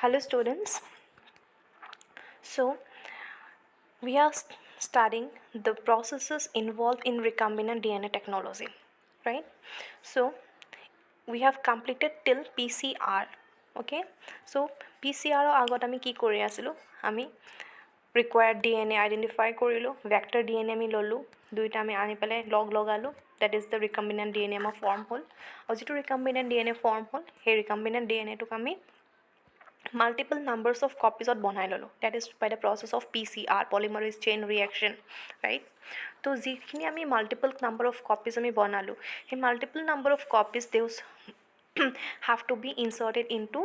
Hello students. So we are studying the processes involved in recombinant DNA technology, right? So we have completed till PCR. Okay, so PCR agot ami ki kori asilu ami required DNA identify korilu, vector DNA ami lolu, duita ami ani pele log logalu, that is the recombinant DNA ma form hol, aru jitu recombinant DNA form hol he recombinant DNA to ami multiple numbers of copies of bonai lolo, that is by the process of PCR, polymerase chain reaction, right? So jikhini ami multiple number of copies ami bonalu, he multiple number of copies those have to be inserted into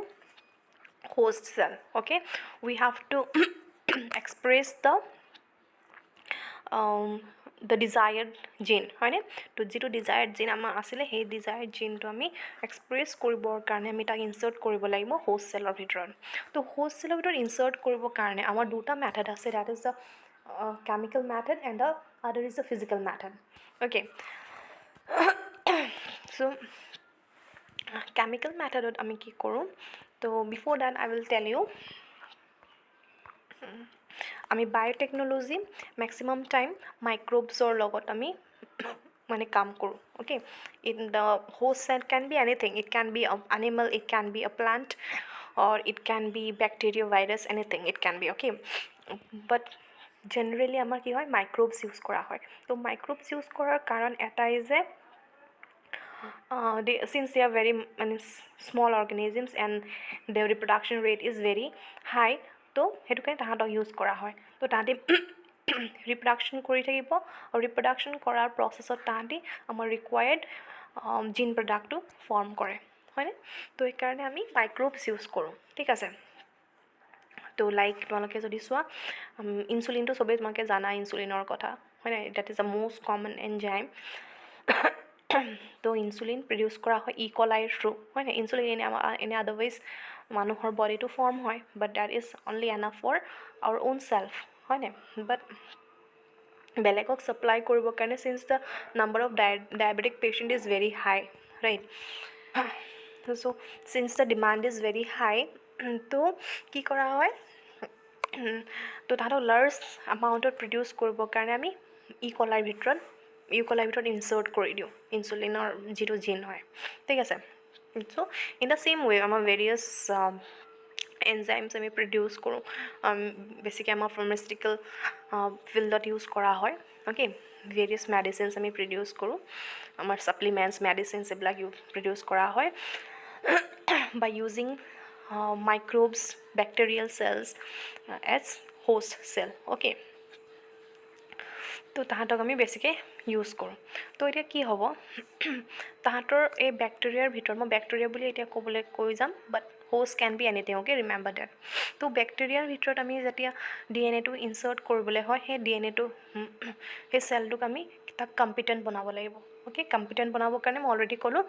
host cell. Okay, we have to express the desired gene, হয়নে? তো যিটো desired gene আমাৰ আছিলে সেই desired gene টো আমি express কৰিবৰ কাৰণে আমি তাক insert কৰিব লাগিব host cell ৰ ভিতৰত। তো host cell ৰ ভিতৰত insert কৰিবৰ কাৰণে আমাৰ দুটা method আছে, that is the chemical method and the other is the physical method. Okay, so chemical methodত আমি কি কৰোঁ? তো before that I will tell you আমি বায়োটেকনলজি মেক্সিমাম টাইম মাইক্ৰবছৰ লগত আমি মানে কাম কৰোঁ। Okay, in the host cell can be anything, it can be animal, it can be a plant or it can be bacteria, virus, anything it can be. Okay, but generally আমাৰ কি হয় মাইক্ৰবছ use কৰা হয়। তো মাইক্ৰবছ use কৰাৰ কাৰণ এটাই যে since they are very small organisms and their reproduction rate is very high, তো সেইটো কাৰণে তাহাঁতক ইউজ কৰা হয়। তো তাহাঁতি ৰিপ্ৰডাকশ্যন কৰি থাকিব আৰু ৰিপ্ৰডাকশ্যন কৰাৰ প্ৰচেছত তাহাঁতি আমাৰ ৰিকুৱাৰ্ড জিন প্ৰডাক্টটো ফৰ্ম কৰে, হয়নে? তো সেইকাৰণে আমি মাইক্ৰবছ ইউজ কৰোঁ, ঠিক আছে। তো লাইক তোমালোকে যদি চোৱা ইনচুলিনটো চবেই তোমালোকে জানা ইনচুলিনৰ কথা, হয়নে? That is the most common enzyme. তো ইনচুলিন প্ৰডিউচ কৰা হয় ইকলাইৰ থ্ৰু, হয়নে? ইনচুলিন এনে আদাৰৱাইজ মানুহৰ বডিটো ফৰ্ম হয়, but that is only enough for our own self, হয়নে? বাট বেলেগক ছাপ্লাই কৰিবৰ কাৰণে since the number of diabetic patient is very high, right? So' since the demand is very high, তো কি কৰা হয়, তো তাহাঁতক লাৰ্জ এমাউণ্টত প্ৰডিউচ কৰিবৰ কাৰণে আমি ইকলাইৰ ভিতৰত ইনচাৰ্ট কৰি দিওঁ ইনচুলিনৰ যিটো জিন হয়, ঠিক আছে। চ' ইন দ্য চেম ৱে আমাৰ ভেৰিয়াছ এনজাইমছ আমি প্ৰডিউচ কৰোঁ, বেছিকৈ আমাৰ ফাৰ্মাচিউটিকেল ফিল্ডত ইউজ কৰা হয়। অ'কে, ভেৰিয়াছ মেডিচিনছ আমি প্ৰডিউচ কৰোঁ, আমাৰ ছাপ্লিমেণ্টছ মেডিচিনছ এইবিলাক প্ৰডিউচ কৰা হয় by using microbes, bacterial cells as host cell. Okay, তো তাহাঁতক আমি বেছিকৈ ইউজ কৰোঁ। তো এতিয়া কি হ'ব, তাহাঁতৰ এই বেক্টেৰিয়াৰ ভিতৰত, মই বেক্টেৰিয়া বুলি এতিয়া কৈ যাম, but host can be anything. Okay, remember that. তো বেক্টেৰিয়াৰ ভিতৰত আমি যেতিয়া DNA টো ইনচাৰ্ট কৰিবলৈ হয়, সেই DNA টো সেই চেলটোক আমি তাক কম্পিটেণ্ট বনাব লাগিব। অ'কে, কম্পিটেণ্ট বনাবৰ কাৰণে মই অলৰেডি ক'লোঁ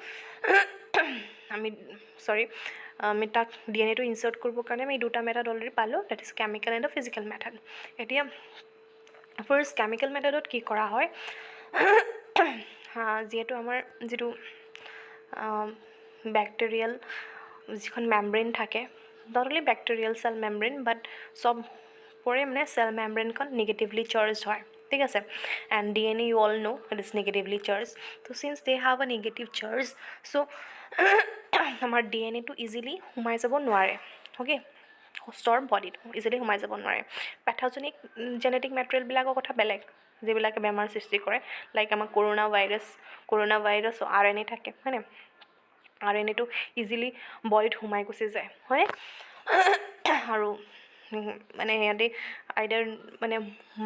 আমি তাক DNA টো ইনচাৰ্ট কৰিবৰ কাৰণে আমি দুটা মেথড অলৰেডি পালোঁ, that is chemical and physical method. এতিয়া ফাৰ্ষ্ট কেমিকেল মেথডত কি কৰা হয়, যিহেতু আমাৰ যিটো বেক্টেৰিয়েল যিখন মেমব্ৰেইন থাকে, not only bacterial cell membrane but চবৰে মানে চেল মেমব্ৰেইনখন নিগেটিভলি চাৰ্জ হয়, ঠিক আছে। And DNA you all know it is negatively charge. তো since they have a negative charge, so' আমাৰ DNA টো ইজিলি সোমাই যাব নোৱাৰে। অ'কে, হোষ্টৰ বডিত ইজিলি সোমাই যাব নোৱাৰে। পেথজেনিক জেনেটিক মেটেৰিয়েলবিলাকৰ কথা বেলেগ, যিবিলাকে বেমাৰ সৃষ্টি কৰে, লাইক আমাৰ কৰোণা ভাইৰাছ RNA থাকে, হয়নে? RNA টো ইজিলি বডিত সোমাই গুচি যায়, হয়নে? আৰু মানে সিহঁতে আইডাৰ মানে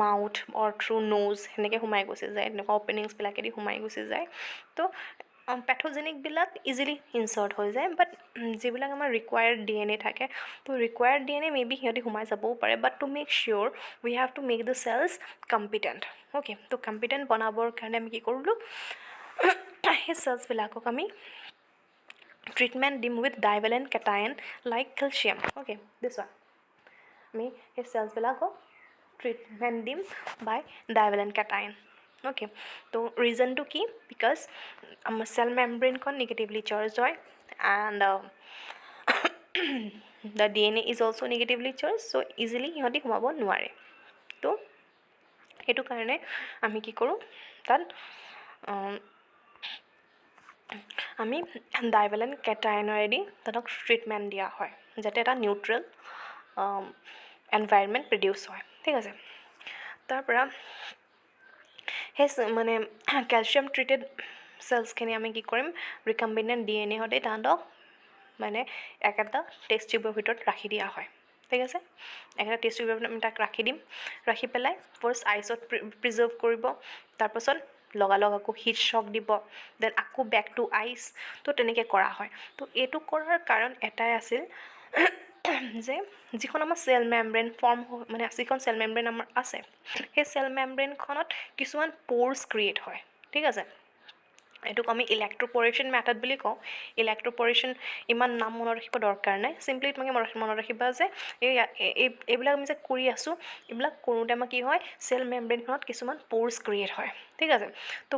মাউথ অৰ থ্ৰু নোজ সেনেকৈ সোমাই গুচি যায়, এনেকুৱা অ'পেনিংছবিলাকেদি সোমাই গুচি যায়। তো পেথজেনিকবিলাক ইজিলি ইনচাৰ্ট হৈ যায়, বাট যিবিলাক আমাৰ ৰিকুৱায়াৰ্ড DNA থাকে, তো ৰিকুৱায়াৰ্ড DNA মেবি সিহঁতি সোমাই যাবও পাৰে, but to make sure we have to make the cells competent. Okay, তো কম্পিটেণ্ট বনাবৰ কাৰণে আমি কি কৰিলোঁ, সেই চেলছবিলাকক আমি ট্ৰিটমেণ্ট দিম with divalent cation like calcium. Okay, this one, আমি সেই চেলছবিলাকক ট্ৰিটমেণ্ট দিম বাই ডাইভেলেণ্ট কেটায়ন। অ'কে, তো ৰিজনটো কি, বিকজ আমাৰ চেল মেমব্ৰেইনখন নিগেটিভলি চাৰ্জ হয় and the DNA is also' negatively charge, so' easily সিহঁতি সোমাব নোৱাৰে। তো সেইটো কাৰণে আমি কি কৰোঁ, তাত আমি ডাইভেলেণ্ট কেটায়নেৰেদি তাহাঁতক ট্ৰিটমেণ্ট দিয়া হয়, যাতে এটা নিউট্ৰেল এনভাইৰনমেণ্ট প্ৰডিউচ হয়, ঠিক আছে। তাৰপৰা সেই মানে কেলছিয়াম ট্ৰিটেড চেলছখিনি আমি কি কৰিম, ৰিকম্বিনেণ্ট DNA সৈতে তাহাঁতক মানে একেটা টেষ্ট টিউবৰ ভিতৰত ৰাখি দিয়া হয়, ঠিক আছে। একেটা টেষ্ট টিউবৰ ভিতৰত আমি তাক ৰাখি দিম, ৰাখি পেলাই ফাৰ্ষ্ট আইচত প্ৰিজাৰ্ভ কৰিব, তাৰপাছত লগালগ আকৌ হিট শ্বক দিব, দেন আকৌ বেক টু আইচ। তো তেনেকৈ কৰা হয়। তো এইটো কৰাৰ কাৰণ এটাই আছিল যে যিখন আমাৰ চেল মেমব্ৰেইন ফৰ্ম মানে যিখন চেল মেমব্ৰেইন আমাৰ আছে, সেই চেল মেমব্ৰেইনখনত কিছুমান প'ৰ্ছ ক্ৰিয়েট হয়, ঠিক আছে। এইটোক আমি ইলেক্ট্ৰপৰেশ্যন মেথড বুলি কওঁ। ইলেক্ট্ৰপৰেশ্যন ইমান নাম মনত ৰাখিব দৰকাৰ নাই, চিম্পলি তোমাকে মনত ৰাখিবা যে এইবিলাক আমি যে কৰি আছোঁ, এইবিলাক কৰোঁতে আমাৰ কি হয়, চেল মেমব্ৰেইনখনত কিছুমান প'ৰ্ছ ক্ৰিয়েট হয়, ঠিক আছে। তো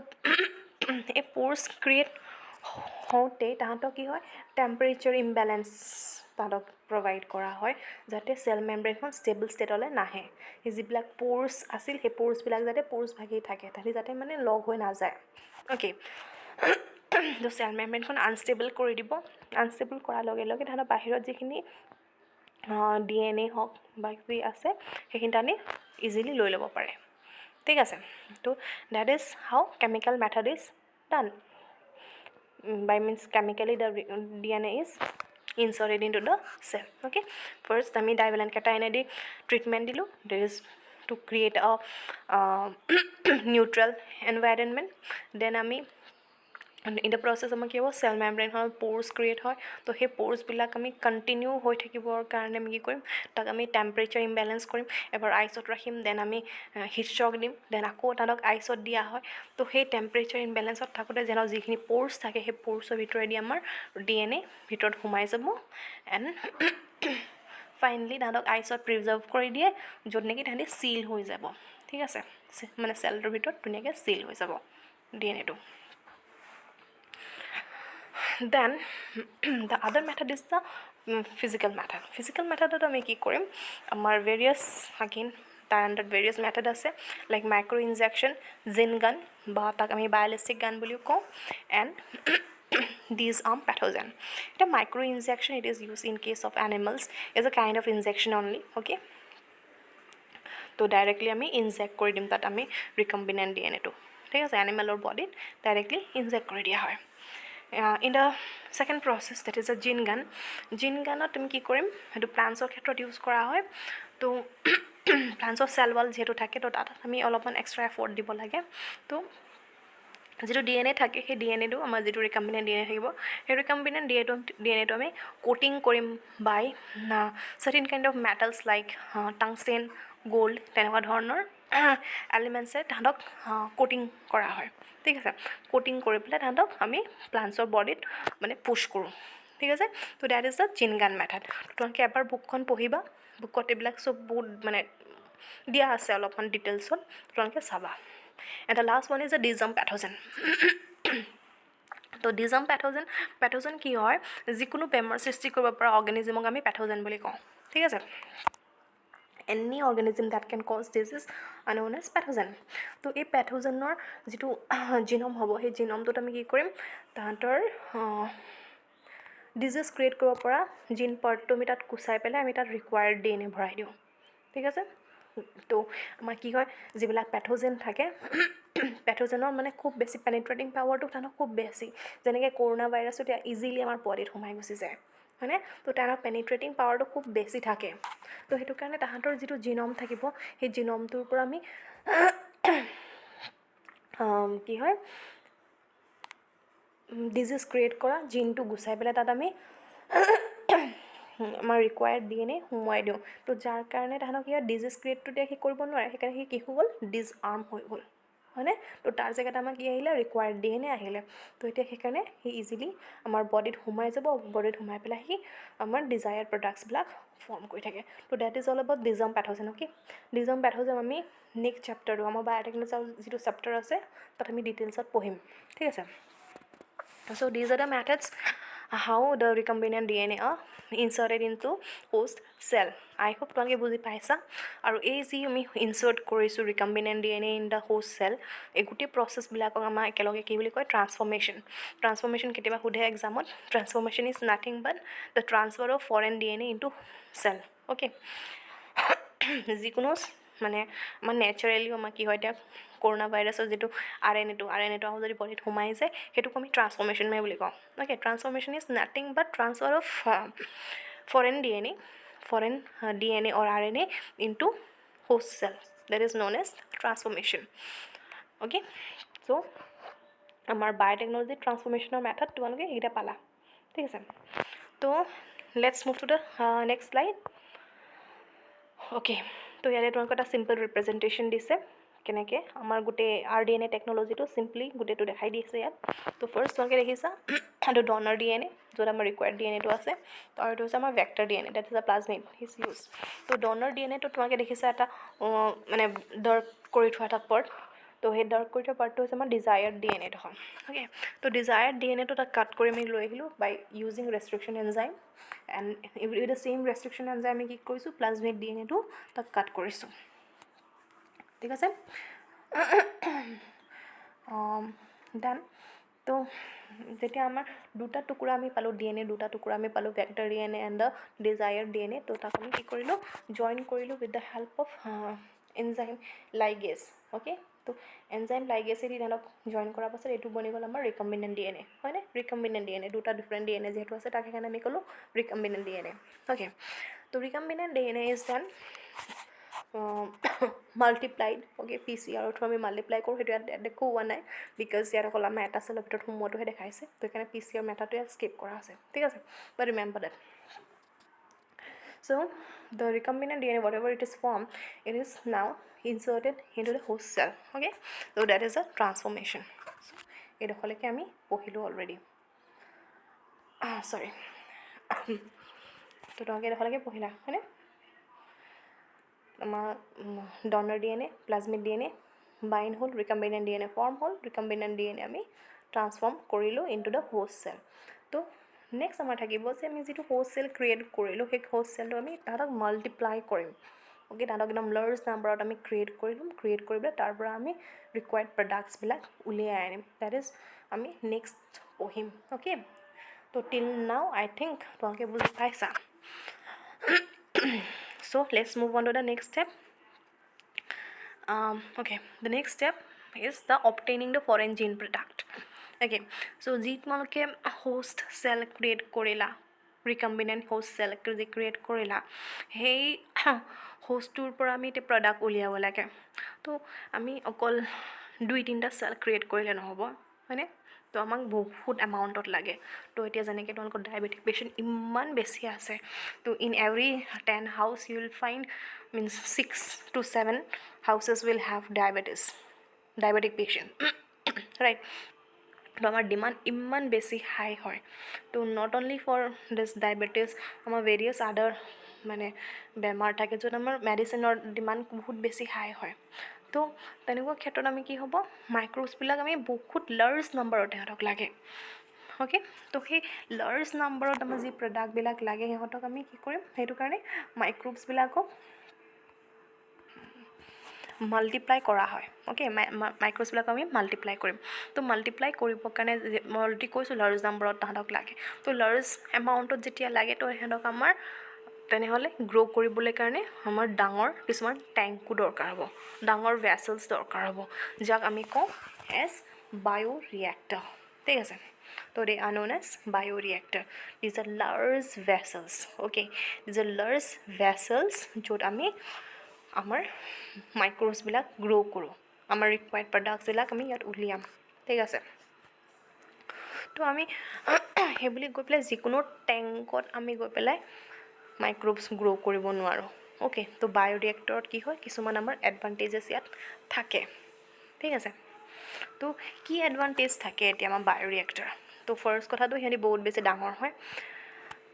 এই প'ৰ্ছ ক্ৰিয়েট হওঁতেই তাহাঁতক কি হয়, টেম্পাৰেচাৰ ইমবেলেঞ্চ তাহাঁতক প্ৰভাইড কৰা হয়, যাতে চেল মেমব্ৰেইনখন ষ্টেবল ষ্টেটলৈ নাহে। সেই যিবিলাক প'ৰ্ছ আছিল, সেই প'ৰ্ছবিলাক যাতে প'ৰ্ছ ভাগি থাকে, তাহাঁতি যাতে মানে লগ হৈ নাযায়। অ'কে, তো চেল মেমব্ৰেইনখন আনষ্টেবল কৰি দিব। আনষ্টেবল কৰাৰ লগে লগে তাহাঁতৰ বাহিৰত যিখিনি DNA হওক বা যি আছে, সেইখিনি তাহাঁতি ইজিলি লৈ ল'ব পাৰে, ঠিক আছে। তো that is how chemical method is done. By means chemically the DNA is inserted into the cell. Okay, first আমি divalent cation di treatment dilu, there is to create a neutral environment. Then আমি in the process আমাৰ কি হ'ব, cell মেমব্ৰেইনখনত প'ৰ্ছ create হয়। তো সেই প'ৰ্ছবিলাক আমি continue হৈ থাকিবৰ কাৰণে আমি কি কৰিম, তাক আমি টেম্পাৰেচাৰ ইমবেলেঞ্চ কৰিম, এবাৰ আইচত ৰাখিম, দেন আমি হিট শ্বক দিম, দেন আকৌ তাহাঁতক আইচত দিয়া হয়। তো সেই টেম্পাৰেচাৰ ইমবেলেঞ্চত থাকোঁতে যেন যিখিনি প'ৰ্ছ থাকে, সেই প'ৰ্ছৰ ভিতৰেদি আমাৰ DNA ভিতৰত সোমাই যাব, এণ্ড ফাইনেলি তাহাঁতক আইচত প্ৰিজাৰ্ভ কৰি দিয়ে, য'ত নেকি তাহাঁতি চিল হৈ যাব, ঠিক আছে। মানে চেলটোৰ ভিতৰত ধুনীয়াকৈ চিল হৈ যাব DNAটো। Then the other method is the physical method. Physical method আমি কি কৰিম, আমাৰ various again তাৰ আণ্ডাৰত various method আছে, like micro injection, জিন গান বা তাক আমি বায়'লিষ্টিক গান বুলিও কওঁ, and disarm pathogen. এটা micro injection, it is used in case of animals, is a kind of injection only, okay. তো ডাইৰেক্টলি আমি ইনজেক্ট কৰি দিম তাত আমি ৰিকম্বিনেণ্ট DNAটো, ঠিক আছে, এনিমেলৰ বডিত ডাইৰেক্টলি ইনজেক্ট কৰি দিয়া হয়। In the second process, that is a gene গান। জিন গানত তুমি কি কৰিম, সেইটো প্লাণ্টছৰ ক্ষেত্ৰত ইউজ কৰা হয়। তো প্লাণ্টছৰ চেল ৱাল যিহেতু থাকে, তো তাত আমি অলপমান এক্সট্ৰা এফৰ্ট দিব লাগে। তো যিটো DNA থাকে, সেই DNAটো আমাৰ যিটো ৰিকম্বিনেণ্ট DNA থাকিব, সেই ৰিকম্বিনেণ্ট DNAটো আমি কোটিং কৰিম by certain kind of metals like tungsten, gold, তেনেকুৱা ধৰণৰ এলিমেণ্টছে তাহাঁতক কোটিং কৰা হয়, ঠিক আছে। কোটিং কৰি পেলাই তাহাঁতক আমি প্লাণ্টছৰ বডিত মানে পুছ কৰোঁ, ঠিক আছে। তো দ্যাট ইজ দ্য জিন গান মেথড। তোমালোকে এবাৰ বুকখন পঢ়িবা, বুকত এইবিলাক চব বহুত মানে দিয়া আছে অলপমান ডিটেইলছত, তোমালোকে চাবা। And the last one is a disarm pathogen. তো ডিজাৰ্ম পেথোজেন কি হয়, যিকোনো বেমাৰ সৃষ্টি কৰিব পৰা অৰ্গেনিজমক আমি পেথোজেন বুলি কওঁ, ঠিক আছে। Any organism that can cause disease are known as pathogen. তো এই পেথোজেনৰ যিটো জিনম হ'ব, সেই জিনমটোত আমি কি কৰিম, তাহাঁতৰ ডিজিজ ক্ৰিয়েট কৰিব পৰা জিন পাৰ্টটো আমি তাত কুচাই পেলাই আমি তাত ৰিকুৱায়াৰ্ড DNA ভৰাই দিওঁ, ঠিক আছে। তো আমাৰ কি হয়, যিবিলাক পেথোজেন থাকে, পেথোজেনৰ মানে খুব বেছি পেনিট্ৰেটিং পাৱাৰটো তাহাঁতৰ খুব বেছি, যেনেকৈ কৰোণা ভাইৰাছটো এতিয়া ইজিলি আমাৰ বডিত সোমাই গুচি যায়, হয়নে। তো তাহাঁতৰ পেনিট্ৰেটিং পাৱাৰটো খুব বেছি থাকে। তো সেইটো কাৰণে তাহাঁতৰ যিটো জিনম থাকিব, সেই জিনমটোৰ পৰা আমি কি হয়, ডিজিজ ক্ৰিয়েট কৰা জিনটো গুচাই পেলাই তাত আমি আমাৰ ৰিকুৱায়াৰ্ড DNA সোমোৱাই দিওঁ। তো যাৰ কাৰণে তাহাঁতক ইয়াত ডিজিজ ক্ৰিয়েটটো এতিয়া সি কৰিব নোৱাৰে, সেইকাৰণে সি কি হৈ গ'ল, ডিছআৰ্ম হৈ গ'ল, হয়নে। তো তাৰ জেগাত আমাৰ কি আহিলে, ৰিকুৱায়াৰ্ড DNA আহিলে। তো এতিয়া সেইকাৰণে সি ইজিলি আমাৰ বডিত সোমাই যাব, বডিত সোমাই পেলাই সি আমাৰ ডিজায়াৰ্ড প্ৰডাক্টছবিলাক ফৰ্ম কৰি থাকে। তো that is all about disarm pathogen, okay. Disarm pathogen আমি নেক্সট চেপ্টাৰটো, আমাৰ বায়'টেকনলজিৰ যিটো চেপ্টাৰ আছে, তাত আমি ডিটেইলছত পঢ়িম, ঠিক আছে। So these are the methods how the recombinant DNA are inserted into host cell. I hope তোমালোকে বুজি পাইছা আৰু এই যি আমি ইনচাৰ্ট কৰিছোঁ recombinant DNA in the host cell এই গোটেই প্ৰচেছবিলাকক আমাৰ একেলগে কি বুলি কয় ট্ৰান্সফৰ্মেশ্যন কেতিয়াবা সোধে এক্সামত transformation is nothing but the transfer of foreign DNA into cell okay যিকোনো মানে আমাৰ নেচাৰেলিও আমাৰ কি হয় এতিয়া কৰোণা ভাইৰাছৰ যিটো আৰ এন এটো আকৌ যদি বডিত সোমাই যায় সেইটোক আমি ট্ৰান্সফৰ্মেশ্যন বুলি কওঁ okay transformation is nothing but transfer of foreign DNA or RNA into host cell that is known as transformation okay so আমাৰ বায়োটেকনলজি ট্ৰান্সফৰ্মেশ্যনৰ মেথড তোমালোকে এইকেইটা পালা ঠিক আছে তো let's move to the next slide okay তো ইয়াতে তোমালোকক এটা চিম্পল ৰিপ্ৰেজেণ্টেশ্যন দিছে কেনেকৈ আমাৰ গোটেই RDNA টেকনলজিটো চিম্পলি গোটেইটো দেখাই দিছে ইয়াত তো ফাৰ্ষ্ট তোমালোকে দেখিছা এইটো ডনাৰ DNA য'ত আমাৰ ৰিকুৱাৰ্ড DNAটো আছে আৰু এইটো হৈছে আমাৰ vector DNA that is a plasmid his use তো ডনাৰ DNAটো তোমালোকে দেখিছা এটা মানে ডাৰ্ক কৰি থোৱা এটা পাৰ্ট তো সেই ডাৰ্ক কৰি থোৱা পাৰ্টটো হৈছে আমাৰ ডিজায়াৰ্ড DNA দেখোন অ'কে তো ডিজায়াৰ্ড DNAটো তাক কাট কৰি আমি লৈ আহিলোঁ by using restriction enzyme and with the same restriction enzyme আমি কি কৰিছোঁ প্লাজমিক DNAটো তাক কাট কৰিছোঁ ঠিক আছে ডান তো যেতিয়া আমাৰ দুটা টুকুৰা আমি পালোঁ DNA দুটা টুকুৰা আমি পালোঁ vector DNA and the desired DNA তো তাক আমি কি কৰিলোঁ জইন কৰিলোঁ with the help of enzyme ligase okay তো এনজাইম লাইগেছেদি তেওঁলোক জইন কৰাৰ পাছত এইটো বনি গ'ল আমাৰ ৰিকম্বিনেণ্ট DNA হয়নে ৰিকম্বিনেণ্ট DNA দুটা ডিফাৰেণ্ট DNA যিহেতু আছে তাক সেইকাৰণে আমি ক'লোঁ ৰিকম্বিনেণ্ট DNA অ'কে তো recombinant DNA is then multiplied okay PCR through আমি মাল্টিপ্লাই কৰোঁ সেইটো ইয়াত দেখুওৱা নাই বিকজ ইয়াত অকল আমাৰ এটা চেলৰ ভিতৰত সোমোৱাটোহে দেখাইছে তো সেইকাৰণে PCR মেথডটো ইয়াত স্কিপ কৰা আছে ঠিক আছে but remember that so the recombinant DNA whatever it is formed it is now inserted into the host cell okay so that is a transformation so এইডোখৰলৈকে আমি পঢ়িলোঁ অলৰেডি sorry তো তোমালোকে এইডোখৰলৈকে পঢ়িলা হয়নে আমাৰ ডনাৰ DNA প্লাজমিক DNA বাইণ্ড হ'ল recombinant DNA form হ'ল recombinant DNA আমি transform কৰিলোঁ ইনটু দ্য হোষ্ট চেল তো নেক্সট আমাৰ থাকিব যে আমি যিটো হোষ্ট চেল ক্ৰিয়েট কৰিলোঁ সেই হোষ্ট চেলটো আমি তাহাঁতক মাল্টিপ্লাই কৰিম অ'কে তাহাঁতক একদম লাৰ্জ নাম্বাৰত আমি ক্ৰিয়েট কৰি ল'ম ক্ৰিয়েট কৰি পেলাই তাৰ পৰা আমি ৰিকুৱাৰ্ড প্ৰডাক্টছবিলাক উলিয়াই আনিম ডেট ইজ আমি নেক্সট পঢ়িম অ'কে তো টিল নাও আই থিংক তোমালোকে বুজি পাইছা so let's move on to the next step okay the next step is the obtaining the foreign gene product okay so যি তোমালোকে host cell create কৰিলা recombinant host cell create কৰিলা সেই হোষ্টটোৰ পৰা আমি এতিয়া প্ৰডাক্ট উলিয়াব লাগে তো আমি অকল 2-3টা চেল ক্ৰিয়েট কৰিলে নহ'ব হয়নে তো আমাক বহুত এমাউণ্টত লাগে তো এতিয়া যেনেকৈ তোমালোকৰ ডায়েবেটিক পেচেণ্ট ইমান বেছি আছে তো in every 10 house you will find means 6 to 7 houses will have diabetic patient right তো আমাৰ ডিমাণ্ড ইমান বেছি হাই হয় তো not only for this diabetes আমাৰ ভেৰিয়াছ আদাৰ মানে বেমাৰ থাকে য'ত আমাৰ মেডিচিনৰ ডিমাণ্ড বহুত বেছি হাই হয় তো তেনেকুৱা ক্ষেত্ৰত আমি কি হ'ব মাইক্ৰ'বছবিলাক আমি বহুত লাৰ্জ নাম্বাৰত সিহঁতক লাগে অ'কে তো সেই লাৰ্জ নাম্বাৰত আমাৰ যি প্ৰডাক্টবিলাক লাগে সিহঁতক আমি কি কৰিম সেইটো কাৰণে মাইক্ৰ'বছবিলাকক মাল্টিপ্লাই কৰা হয় অ'কে মাইক্ৰ'বছবিলাক আমি মাল্টিপ্লাই কৰিম তো মাল্টিপ্লাই কৰিবৰ কাৰণে মই অলৰেডি কৈছোঁ লাৰ্জ নাম্বাৰত তাহাঁতক লাগে তো লাৰ্জ এমাউণ্টত যেতিয়া লাগে তো সিহঁতক আমাৰ তেনেহ'লে গ্ৰ' কৰিবলৈ কাৰণে আমাৰ ডাঙৰ কিছুমান টেংকো দৰকাৰ হ'ব ডাঙৰ ভেচেলছ দৰকাৰ হ'ব যাক আমি কওঁ এজ বায়'ৰিয়েক্টৰ ঠিক আছে তো they are known as bioreactor these are large vessels okay these are large vessels য'ত আমি আমাৰ মাইক্ৰ'বছবিলাক গ্ৰ' কৰোঁ আমাৰ ৰিকুৱাৰ্ড প্ৰডাক্টছবিলাক আমি ইয়াত উলিয়াম ঠিক আছে তো আমি সেইবুলি গৈ পেলাই যিকোনো টেংকত আমি গৈ পেলাই মাইক্ৰ'বছ গ্ৰ' কৰিব নোৱাৰোঁ অ'কে তো বায়'ৰিয়েক্টৰত কি হয় কিছুমান আমাৰ এডভান্টেজেছ ইয়াত থাকে ঠিক আছে তো কি এডভান্টেজ থাকে এতিয়া আমাৰ বায়'ৰিয়েক্টৰ তো ফাৰ্ষ্ট কথাটো সিহঁতি বহুত বেছি ডাঙৰ হয়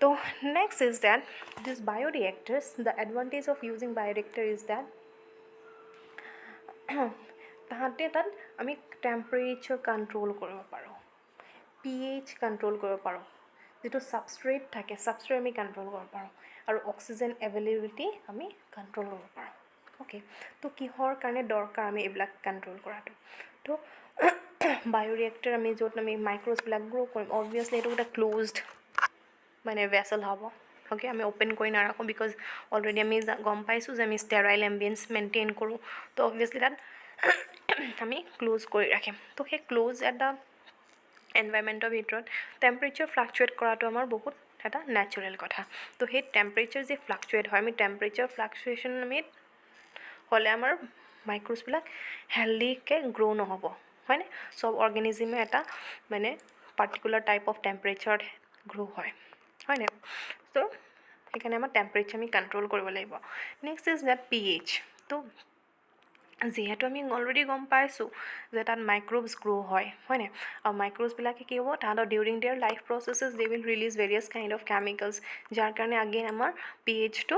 তো next is that this bioreactors the advantage of using bioreactor is that তাহাঁতে তাত আমি টেম্পাৰেচাৰ কণ্ট্ৰল কৰিব পাৰোঁ pH কণ্ট্ৰল কৰিব পাৰোঁ যিটো ছাবষ্ট্ৰেট থাকে ছাবষ্ট্ৰেট আমি কণ্ট্ৰল কৰিব পাৰোঁ আৰু অক্সিজেন এভেইলেবিলিটি আমি কণ্ট্ৰল কৰিব পাৰোঁ অ'কে তো কিহৰ কাৰণে দৰকাৰ আমি এইবিলাক কণ্ট্ৰল কৰাটো তো বায়'ৰিয়েক্টৰ আমি য'ত আমি মাইক্ৰ'ছবিলাক গ্ৰ' কৰিম অবভিয়াছলি এইটো এটা ক্ল'জড মানে ভেচেল হ'ব অ'কে আমি অ'পেন কৰি নাৰাখোঁ বিকজ অলৰেডি আমি গম পাইছোঁ যে আমি ষ্টেৰাইল এম্বিয়েঞ্চ মেইনটেইন কৰোঁ তো অবভিয়াছলি তাত আমি ক্ল'জ কৰি ৰাখিম তো সেই ক্ল'জ এটা এনভাইৰমেণ্টৰ ভিতৰত টেম্পাৰেচাৰ ফ্লাকচুৱেট কৰাটো আমাৰ বহুত এটা নেচাৰেল কথা তো সেই টেম্পাৰেচাৰ যে ফ্লাকচুৱেট হয় আমি টেম্পাৰেচাৰ ফ্লাকচুৱেশ্যন আমি হ'লে আমাৰ মাইক্ৰ'ছবিলাক হেল্ডিকৈ গ্ৰ' নহ'ব হয়নে চব অৰ্গেনিজিমে এটা মানে পাৰ্টিকুলাৰ টাইপ অফ টেম্পাৰেচাৰত গ্ৰ' হয় হয়নে তো সেইকাৰণে আমাৰ টেম্পাৰেচাৰ আমি কণ্ট্ৰল কৰিব লাগিব নেক্সট ইজ দেট pH তো যিহেতু আমি অলৰেডি গম পাইছোঁ যে তাত মাইক্ৰ'বছ গ্ৰ' হয়নে আৰু মাইক্ৰ'বছবিলাকে কি হ'ব তাহাঁতৰ during their life processes they will release various kind of chemicals যাৰ কাৰণে আগেইন আমাৰ pHটো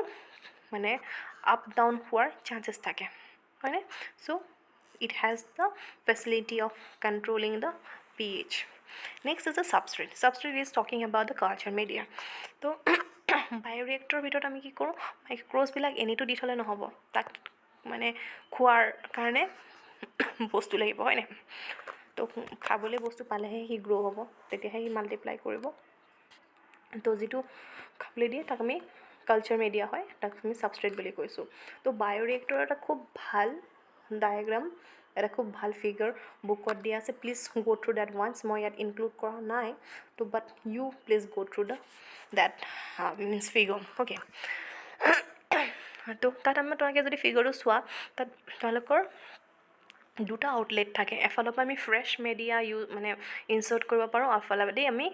মানে আপ ডাউন হোৱাৰ চান্সেছ থাকে হয়নে চ' it has the facility of controlling the pH. Next is the substrate. Substrate is talking about the culture media. তো বায়'ৰিয়েক্টৰৰ ভিতৰত আমি কি কৰোঁ মাইক্ৰ'ছবিলাক এনেইতো দি থ'লে নহ'ব তাক মানে খোৱাৰ কাৰণে বস্তু লাগিব হয়নে তো খাবলৈ বস্তু পালেহে সি গ্ৰ' হ'ব তেতিয়াহে সি মাল্টিপ্লাই কৰিব তো যিটো খাবলৈ দিয়ে তাক আমি কালচাৰ মেডিয়া হয় তাক আমি ছাবষ্ট্ৰেট বুলি কৈছোঁ তো বায়'ৰিয়েক্টৰৰ এটা খুব ভাল ডায়েগ্ৰাম এটা খুব ভাল ফিগাৰ বুকত দিয়া আছে please go' through date once মই ইয়াত ইনক্লুড কৰা নাই তো বাট U please go' through that means figure okay তো তাত আমাৰ তোমালোকে যদি ফিগাৰটো চোৱা তাত তোমালোকৰ দুটা আউটলেট থাকে এফালৰ পৰা আমি ফ্ৰেছ মেডিয়া মানে ইনচাৰ্ট কৰিব পাৰোঁ আৰু এফালেদি আমি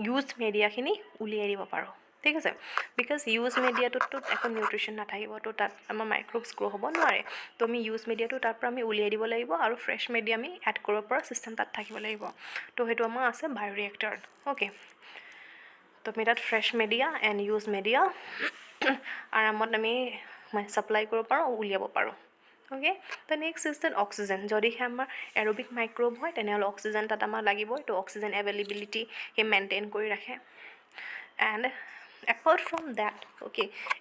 ইউজড মেডিয়াখিনি উলিয়াই দিব পাৰোঁ ঠিক আছে বিকজ ইউজ মেডিয়াটোততো একো নিউট্ৰিশ্যন নাথাকিব তো তাত আমাৰ মাইক্ৰ'বছ গ্ৰ' হ'ব নোৱাৰে তো আমি ইউজ মেডিয়াটো তাৰ পৰা আমি উলিয়াই দিব লাগিব আৰু ফ্ৰেছ মেডিয়া আমি এড কৰিব পৰা ছিষ্টেম তাত থাকিব লাগিব তো সেইটো আমাৰ আছে বায়'ৰিয়েক্টৰত অ'কে তো আমি তাত fresh media and use media আৰামত আমি মানে ছাপ্লাই কৰিব পাৰোঁ উলিয়াব পাৰোঁ অ'কে তো নেক্সট ইজ দেন অক্সিজেন যদিহে আমাৰ এৰবিক মাইক্ৰ'ব হয় তেনেহ'লে অক্সিজেন তাত আমাৰ লাগিবই তো অক্সিজেন এভেইলেবিলিটি সি মেইনটেইন কৰি ৰাখে and apart from that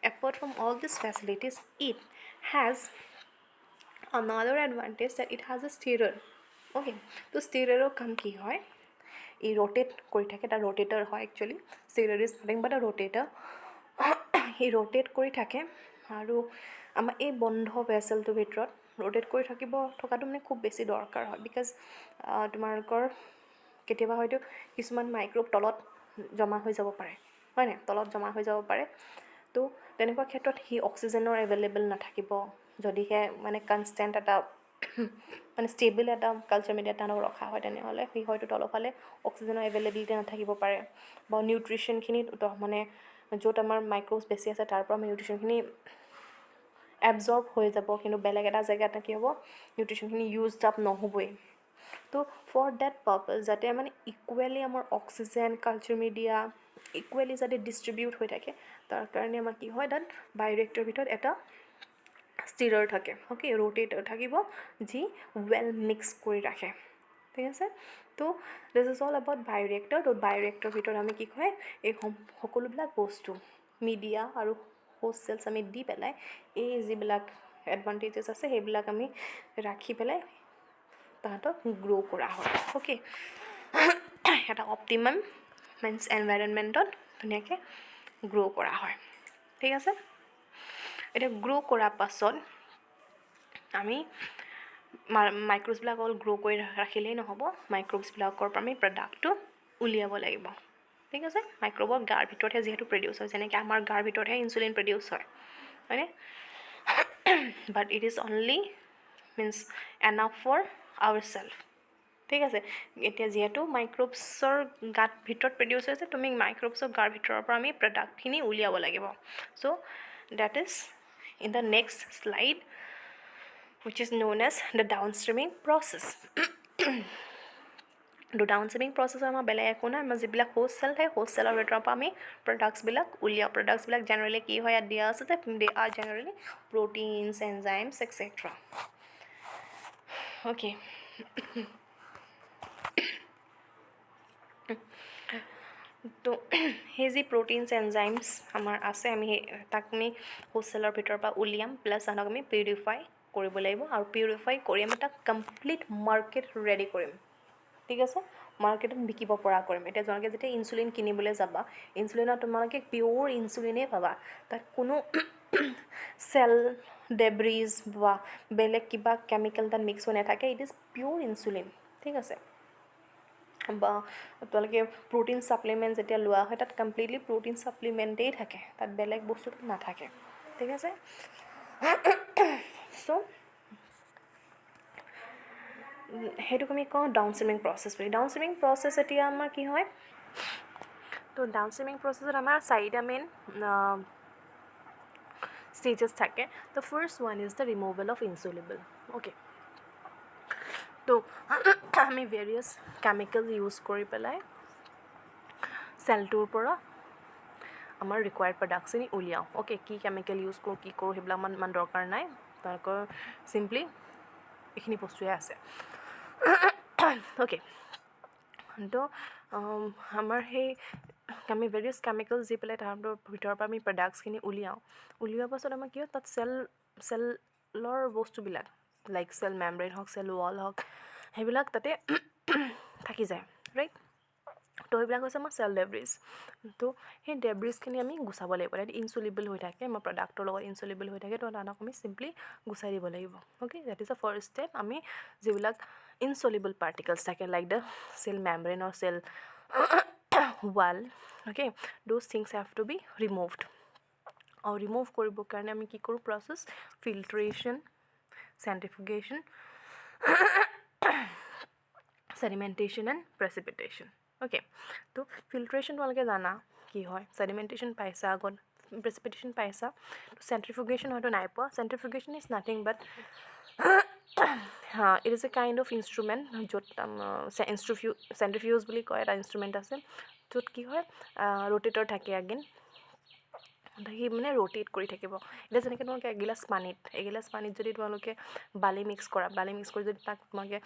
apart from all these facilities it has another advantage that it has a stirrer তো stirrer কাম কি হয় ই rotate কৰি থাকে এটা rotator হয় actually stirrer is nothing but a rotator E rotate কৰি থাকে আৰু আমাৰ এই বন্ধ ভেচেলটোৰ ভিতৰত rotate কৰি থকাটো মানে খুব বেছি দৰকাৰ হয় বিকজ তোমালোকৰ কেতিয়াবা হয়তো কিছুমান মাইক্ৰ'ব তলত জমা হৈ যাব পাৰে হয়নে তলত জমা হৈ যাব পাৰে তো তেনেকুৱা ক্ষেত্ৰত সি অক্সিজেনৰ এভেইলেবল নাথাকিব যদিহে মানে কনষ্টেণ্ট এটা মানে ষ্টেবল এটা কালচাৰ মেডিয়া তাহাঁতক ৰখা হয় তেনেহ'লে সি হয়তো তলফালে অক্সিজেনৰ এভেইলেবিলিটি নাথাকিব পাৰে বা নিউট্ৰিশ্যনখিনি মানে য'ত আমাৰ মাইক্ৰ'বছ বেছি আছে তাৰ পৰা আমাৰ নিউট্ৰিশ্যনখিনি এবজৰ্ব হৈ যাব কিন্তু বেলেগ এটা জেগাত কি হ'ব নিউট্ৰিশ্যনখিনি ইউজড আপ নহ'বই তো ফৰ ডেট পাৰ্পজ যাতে মানে ইকুৱেলি আমাৰ অক্সিজেন কালচাৰ মিডিয়া ইকুৱেলি যাতে ডিষ্ট্ৰিবিউট হৈ থাকে তাৰ কাৰণে আমাৰ কি হয় তাত বায়'ৰিয়েক্টৰৰ ভিতৰত এটা ষ্টিৰাৰ থাকে ৰোটেটৰ থাকিব যি ৱেল মিক্স কৰি ৰাখে ঠিক আছে তো this is all about bioreactor তো বায়'ৰিয়েক্টৰৰ ভিতৰত আমি কি কয় এই সকলোবিলাক বস্তু মিডিয়া আৰু হোষ্ট চেলছ আমি দি পেলাই এই যিবিলাক এডভান্টেজেছ আছে সেইবিলাক আমি ৰাখি পেলাই তাহাঁতক গ্ৰ' কৰা হয় এটা অপটিমাম মিনছ এনভাইৰনমেণ্টত ধুনীয়াকৈ গ্ৰ' কৰা হয় ঠিক আছে এতিয়া গ্ৰ' কৰাৰ পাছত আমি মাইক্ৰ'বছবিলাক অকল গ্ৰ' কৰি ৰাখিলেই নহ'ব মাইক্ৰ'বছবিলাকৰ পৰা আমি প্ৰডাক্টটো উলিয়াব লাগিব ঠিক আছে মাইক্ৰ'বৰ গাৰ ভিতৰতহে যিহেতু প্ৰডিউচ হয় যেনেকৈ আমাৰ গাৰ ভিতৰতহে ইনচুলিন প্ৰডিউচ হয়নে but it is only means enough for our self ঠিক আছে এতিয়া যিহেতু মাইক্ৰ'বছৰ গাত ভিতৰত প্ৰডিউচ হৈছে তুমি মাইক্ৰ'বছৰ গাৰ ভিতৰৰ পৰা আমি প্ৰডাক্টখিনি উলিয়াব লাগিব so' that is in the next slide which is known as the downstreaming process. তো ডাউনষ্ট্ৰীমিং প্ৰচেছৰ আমাৰ বেলেগ একো নাই আমাৰ যিবিলাক হোষ্ট চেল থাকে হোষ্ট চেলৰ ভিতৰৰ পৰা আমি প্ৰডাক্টছবিলাক উলিয়াওঁ প্ৰডাক্টছবিলাক জেনেৰেলি কি হয় ইয়াত দিয়া আছে যে দে R generally proteins enzymes et cetera তো সেই যি প্ৰটিনছ এনজাইমছ আমাৰ আছে আমি তাক আমি হোষ্ট চেলৰ ভিতৰৰ পৰা উলিয়াম প্লাছ তাহাঁতক আমি পিউৰিফাই কৰিব লাগিব আৰু পিউৰিফাই কৰি আমি তাক কমপ্লিট মাৰ্কেট ৰেডি কৰিম ঠিক আছে মাৰ্কেটত বিকিব পৰা কৰিম এতিয়া তোমালোকে যেতিয়া ইনচুলিন কিনিবলৈ যাবা ইনচুলিনত তোমালোকে পিয়'ৰ ইনচুলিনেই পাবা তাত কোনো চেল ডেব্ৰিজ বা বেলেগ কিবা কেমিকেল তাত মিক্স হৈ নাথাকে ইট ইজ পিয়'ৰ ইনচুলিন ঠিক আছে বা তোমালোকে প্ৰ'টিন ছাপ্লিমেণ্ট যেতিয়া লোৱা হয় তাত কমপ্লিটলি প্ৰ'টিন ছাপ্লিমেণ্টেই থাকে তাত বেলেগ বস্তু নাথাকে ঠিক আছে চ' সেইটোক আমি কওঁ ডাউন ষ্ট্ৰিমিং প্ৰচেছ বুলি ডাউন ষ্ট্ৰিমিং প্ৰচেছ এতিয়া আমাৰ কি হয় তো ডাউন ষ্ট্ৰিমিং প্ৰচেছত আমাৰ চাৰিটা মেইন ষ্টেজেছ থাকে the first one is the removal of insoluble okay তো আমি ভেৰিয়াছ কেমিকেল ইউজ কৰি পেলাই চেলটোৰ পৰা আমাৰ ৰিকুৱাৰ্ড প্ৰডাক্টছখিনি উলিয়াওঁ অ'কে কি কেমিকেল ইউজ কৰোঁ কি কৰোঁ সেইবিলাক ইমান দৰকাৰ নাই তেওঁলোকৰ চিম্পলি এইখিনি বস্তুৱে আছে অ'কে তো আমাৰ সেই আমি ভেৰিয়াছ কেমিকেলছ দি পেলাই তাহাঁতৰ ভিতৰৰ পৰা আমি প্ৰডাক্টছখিনি উলিওৱাৰ পাছত আমাৰ কি হয় তাত চেলৰ বস্তুবিলাক লাইক চেল মেমব্ৰেইন হওক চেল ৱাল হওক সেইবিলাক তাতে থাকি যায় ৰাইট তো সেইবিলাক হৈছে আমাৰ চেল ডেব্ৰিজ তো সেই ডেব্ৰিজখিনি আমি গুচাব লাগিব তাত ইনচুলেবল হৈ থাকে আমাৰ প্ৰডাক্টৰ লগত ইনচুলেবল হৈ থাকে তো তাহাঁতক আমি চিম্পলি গুচাই দিব লাগিব okay that is the first step আমি যিবিলাক ইনচুলেবল পাৰ্টিকলছ থাকে like the cell membrane or cell wall okay those things have to be removed আৰু ৰিমুভ কৰিবৰ কাৰণে আমি কি কৰোঁ process filtration centrifugation sedimentation and precipitation okay তো ফিল্ট্ৰেশ্যন তোমালোকে জানা কি হয় sedimentation পাইছা আগত precipitation পাইছা centrifugation হয়তো নাই পোৱা centrifugation is nothing but it is a kind of instrument য'ত centrifuge বুলি কয় এটা ইনষ্ট্ৰুমেণ্ট আছে য'ত কি হয় ৰোটেটৰ থাকে আগেন সি মানে ৰোটেট কৰি থাকিব এতিয়া যেনেকৈ তোমালোকে এগিলাচ পানীত যদি তোমালোকে বালি মিক্স কৰি যদি তাক তোমালোকে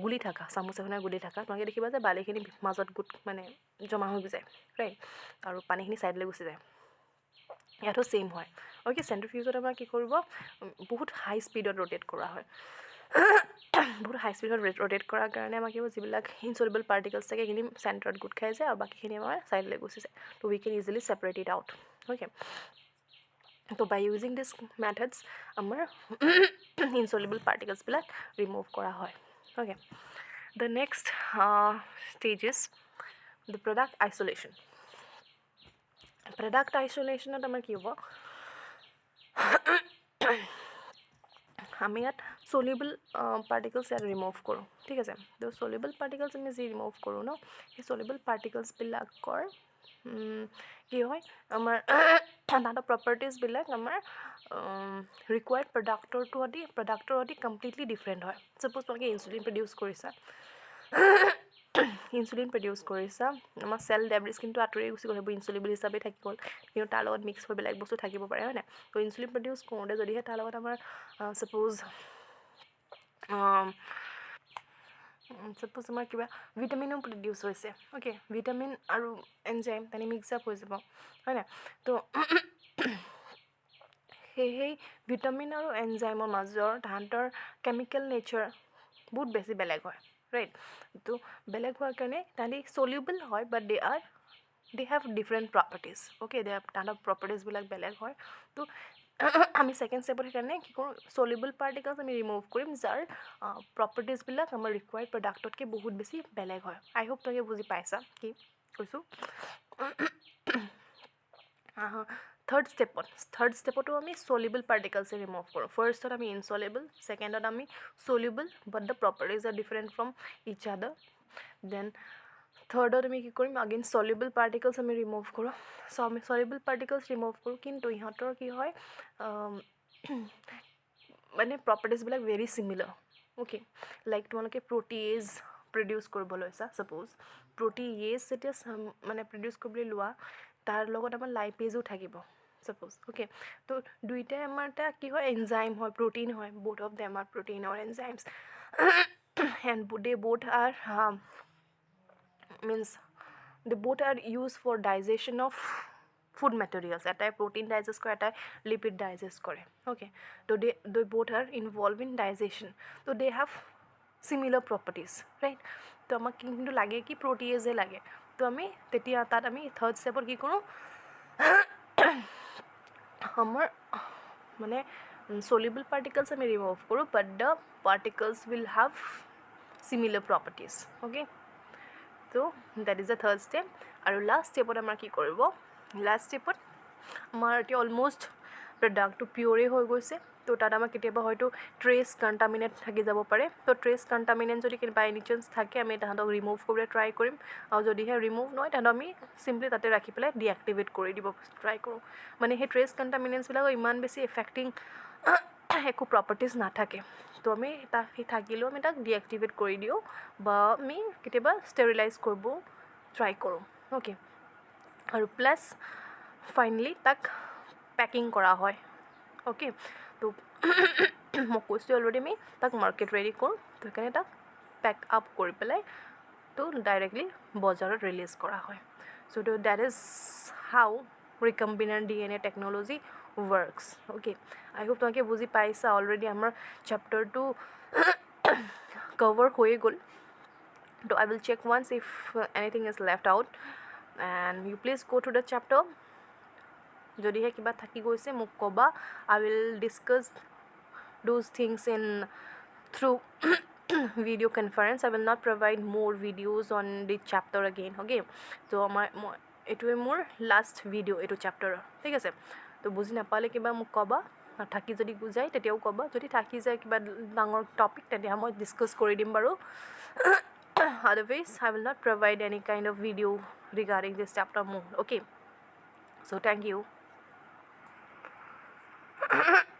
গুলি থাকা চামুচ এখনে গুলি থাকা তোমালোকে দেখিবা যে বালিখিনি মাজত গোট মানে জমা হৈ যায় ৰাইট আৰু পানীখিনি ছাইডলৈ গুচি যায় ইয়াতো ছেইম হয় অ'কে চেণ্ট্ৰিফিউজত আমাৰ কি কৰিব বহুত হাই স্পীডত ৰোটেট কৰা হয় বহুত হাই স্পীডত ৰোটেট কৰাৰ কাৰণে আমাৰ কি হ'ব যিবিলাক ইনচলেবল পাৰ্টিকলছ থাকে সেইখিনি চেণ্টাৰত গোট খাই যায় আৰু বাকীখিনি আমাৰ ছাইডলৈ গুচি যায় so' we can easily separate it out okay তো বাই ইউজিং দিছ মেথডছ আমাৰ ইনচলেবল পাৰ্টিকলছবিলাক ৰিমুভ কৰা হয় okay the next stages the product আইচলেশ্যনত আমাৰ কি হ'ব আমি ইয়াত চলিবল পাৰ্টিকলছ ইয়াত ৰিমুভ কৰোঁ ঠিক আছে তো চলিবল পাৰ্টিকলছ আমি যি ৰিমুভ কৰোঁ ন সেই চলিবল পাৰ্টিকলছবিলাকৰ কি হয় আমাৰ তাহাঁতৰ প্ৰপাৰ্টিজবিলাক আমাৰ ৰিকুৱাৰ্ড প্ৰডাক্টৰ সৈতে কমপ্লিটলি ডিফাৰেণ্ট হয় ছাপ'জ তোমালোকে ইনচুলিন প্ৰডিউচ কৰিছা আমাৰ চেল ডেব্ৰিজ কিন্তু আঁতৰি গুচি গ'ল সেইবোৰ ইনচুলেবল হিচাপে থাকি গ'ল কিন্তু তাৰ লগত মিক্স হৈ বেলেগ বস্তু থাকিব পাৰে হয় নাই তো ইনচুলিন প্ৰডিউচ কৰোঁতে যদিহে তাৰ লগত আমাৰ ছাপ'জ আমাৰ কিবা ভিটামিনো প্ৰডিউচ হৈছে অ'কে ভিটামিন আৰু এনজাইম তেনে মিক্স আপ হৈ যাব হয় নাই তো সেই ভিটামিন আৰু এনজাইমৰ মাজৰ তাহাঁতৰ কেমিকেল নেচাৰ বহুত বেছি বেলেগ হয় ৰাইট তো বেলেগ হোৱাৰ কাৰণে তাহাঁতি চলিউবল হয় but they have different properties okay তাহাঁতৰ প্ৰপাৰ্টিজবিলাক বেলেগ হয় তো আমি ছেকেণ্ড ষ্টেপত সেইকাৰণে কি কৰোঁ চলিউবল পাৰ্টিকলছ আমি ৰিমুভ কৰিম যাৰ প্ৰপাৰ্টিজবিলাক আমাৰ ৰিকুৱাৰ্ড প্ৰডাক্টতকৈ বহুত বেছি বেলেগ হয় আই হোপ তোমালোকে বুজি পাইছা কি কৈছোঁ থাৰ্ড ষ্টেপতো আমি চলিবল পাৰ্টিকলছে ৰিমুভ কৰোঁ ফাৰ্ষ্টত আমি ইনচলেবল ছেকেণ্ডত আমি soluble but the properties are different from each other then থাৰ্ডত আমি কি কৰিম আগেইন চলিউবল পাৰ্টিকলছ আমি ৰিমুভ কৰোঁ চ' আমি চলিউবল পাৰ্টিকলছ ৰিমুভ কৰোঁ কিন্তু ইহঁতৰ কি হয় মানে প্ৰপাৰ্টিজবিলাক ভেৰি চিমিলাৰ অ'কে লাইক তোমালোকে প্ৰটিয়েজ প্ৰডিউচ কৰিব লৈছা ছাপ'জ প্ৰটিয়েজ যেতিয়া মানে প্ৰডিউচ কৰিবলৈ লোৱা তাৰ লগত আমাৰ লাইপেজো থাকিব ছাপ'জ অ'কে তো দুইটাই আমাৰ এটা কি হয় এনজাইম হয় প্ৰটিন হয় both of them are protein or enzymes and they both are means they both are used for digestion of food materials. এটাই protein digest কৰে, এটাই lipid digest কৰে, okay? তো they both are involved in digestion, so they have similar properties, right? তো আমাক কিন্তু লাগে কি protease লাগে, তো আমি তেতিয়া তাত আমি থাৰ্ড ষ্টেপত কি কৰোঁ, আমাৰ মানে soluble particles আমি remove কৰোঁ, but the particles will have similar properties, okay? So that is the third step. আৰু লাষ্ট ষ্টেপত আমাৰ কি কৰিব, লাষ্ট ষ্টেপত আমাৰ এতিয়া অলম'ষ্ট প্ৰডাক্টটো পিয়'ৰে হৈ গৈছে, তো তাত আমাৰ কেতিয়াবা হয়তো ট্ৰেছ কণ্টামিনেট থাকি যাব পাৰে, তো ট্ৰেছ কণ্টামিনেট যদি বাই এনি চান্স থাকে আমি তাহাঁতক ৰিমুভ কৰিবলৈ ট্ৰাই কৰিম, আৰু যদিহে ৰিমুভ নহয় তাহাঁতক আমি চিম্পলি তাতে ৰাখি পেলাই ডিএক্টিভেট কৰি দিব ট্ৰাই কৰোঁ। মানে সেই ট্ৰেছ কণ্টামিনেণ্টছবিলাকৰ ইমান বেছি এফেক্টিং একো প্ৰপাৰ্টিজ নাথাকে, তো আমি তাক সেই থাকিলেও আমি তাক ডিএক্টিভেট কৰি দিওঁ বা আমি কেতিয়াবা ষ্টেৰিলাইজ কৰিব ট্ৰাই কৰোঁ, অ'কে? আৰু প্লাছ ফাইনেলি তাক পেকিং কৰা হয়, অ'কে? তো মই কৈছোঁ অলৰেডি আমি তাক মাৰ্কেট ৰেডি কৰোঁ, তো সেইকাৰণে তাক পেক আপ কৰি পেলাই তো ডাইৰেক্টলি বজাৰত ৰিলিজ কৰা হয়। চ' তো that is how recombinant DNA technology works, okay? I hope তোমালোকে বুজি পাইছা অলৰেডি আমাৰ চেপ্টাৰটো কভাৰ হৈয়ে গ'ল। তো I will check once if anything is left out and you please go' through the chapter. যদিহে কিবা থাকি গৈছে মোক ক'বা, I will discuss those things in through video conference. I will not provide more videos on the chapter again, okay? So মই এইটোৱে মোৰ last video' এইটো চেপ্টাৰৰ, ঠিক আছে? তো বুজি নাপালে কিবা মোক ক'বা, থাকি যদি বুজাই তেতিয়াও ক'বা, যদি থাকি যায় কিবা ডাঙৰ টপিক তেতিয়া মই ডিছকাছ কৰি দিম বাৰু। Otherwise I will not provide any kind of video regarding this chapter more, okay? So thank you.